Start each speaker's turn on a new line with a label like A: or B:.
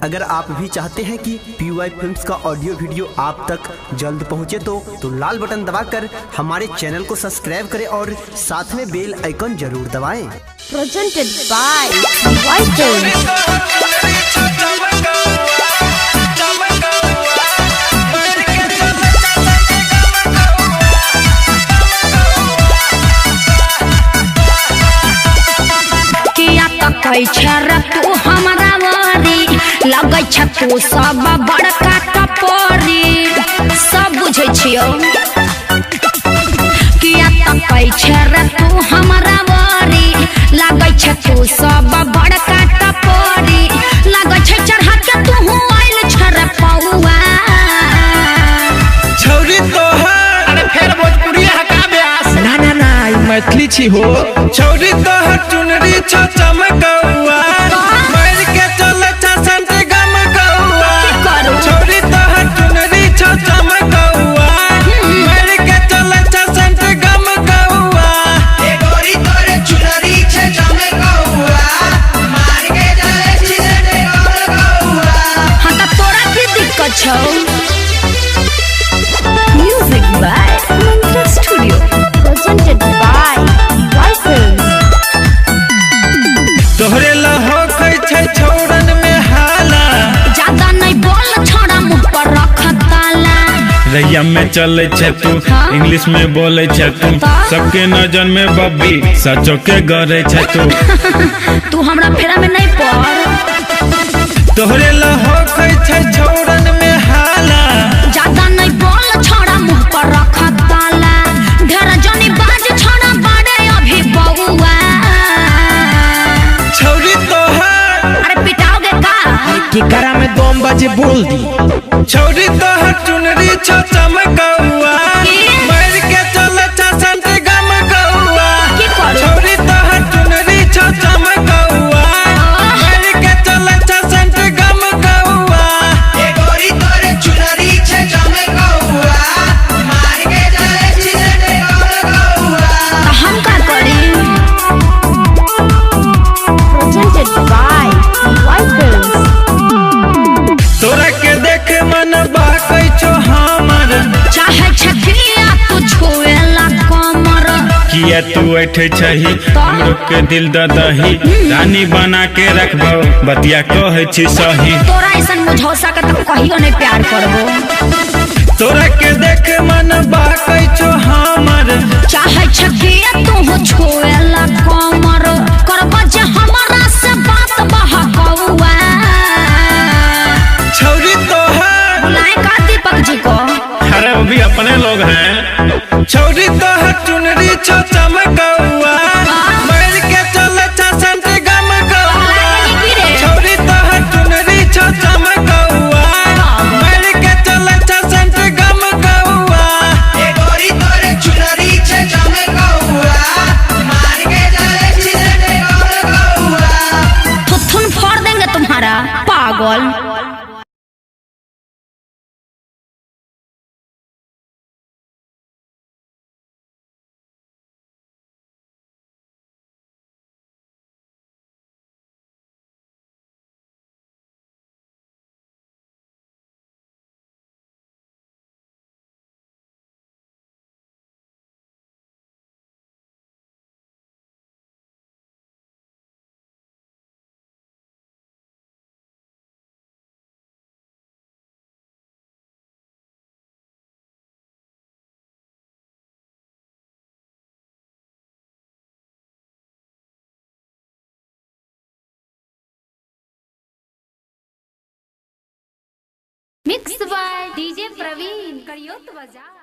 A: अगर आप भी चाहते हैं कि PY फिल्म्स का ऑडियो वीडियो आप तक जल्द पहुंचे तो लाल बटन दबाकर हमारे चैनल को सब्सक्राइब करें और साथ में बेल आइकन जरूर दबाएं।
B: Presented by PY Films। तू हमारा वारी लगे तू सब बड़का कपड़ी सब बुझे छियो किया तू हमारा वारी लगे तू सब बड़का कपड़ी लगे चढ़ा के तू आइल छर पौआ
C: छौरी तोहर अरे फेर भोजपुरी हका ब्यास ना मैथिली छी हो छौरी तोहर चुनरी छ चमकौआ मार के चले छ संत गम गौआ छौरी तोहर चुनरी छ चमकौआ मार के चले छ संत गम गौआ ए गोरी तोरे चुनरी छ चमकौआ मार के चले छ संत गम गौआ
B: हां त तोरा की दिक्कत छौ। Music by Mantra Studio, presented by PY Films।
C: तोहरे लहो खै छै छौरन में हाला
B: ज्यादा नहीं बोल छोड़ा मुंह पर रख ताला
C: रैया में चले छै तू इंग्लिश में बोले छै तू सबके नजर में बब्बी सचो के गरे छै
B: तू हमरा फेरा में नहीं पड़।
C: तोहरे लहो खै छै छौरन में हाला
B: ज्यादा नहीं बोल छोड़ा मुंह पर रख ताला ढेर जनी बाज छोड़ा बड़े अभी बउआ
C: छौरी तोहर
B: अरे पिटाओगे का
C: किकरा में दम बजे बोल दी छौरी तोहर चुनरी छ चमकौआ मार के चले छ संत गम गौआ
B: की करू
C: छौरी तोहर चुनरी छ चमकौआ मार के चले छ संत गम गौआ ए गोरी तोरे चुनरी छ चमकौआ मार के चले छ संत गम गौआ
B: तो हम का करी। Presented by PY Films।
C: तोरा के देख मन बाकै छो हमर
B: चाहे छकिया तू छुएला कमर
C: किया तू ऐठे छही हमरो के दिल ददही रानी बना के रखबो बतिया कहै छी सही
B: तोरा ऐसन मुझौसा के तो कहियो नहीं प्यार करबो।
C: तोरा के देख मन बाकै छो हमर
B: चाहे छकिया तू छुएला कमर करबो जे हमरा से बात बहकौआ
C: छौरी तोहर
B: बुलाए का दीपक जी को
C: अरे वो भी अपने लोग हैं छौरी तोहर चुनरी छ चमकौआ मार के चले छ संत गम गौआ छौरी तोहर चुनरी छ चमकौआ मार के चले छ संत गम गौआ ए गोरी तोरे चुनरी छ चमकौआ मार के चले छ संत गम गौआ
B: थुथुन फोड़ देंगे तुम्हारा पागल।
D: Mixed by DJ Praveen, Karyot Bazaar।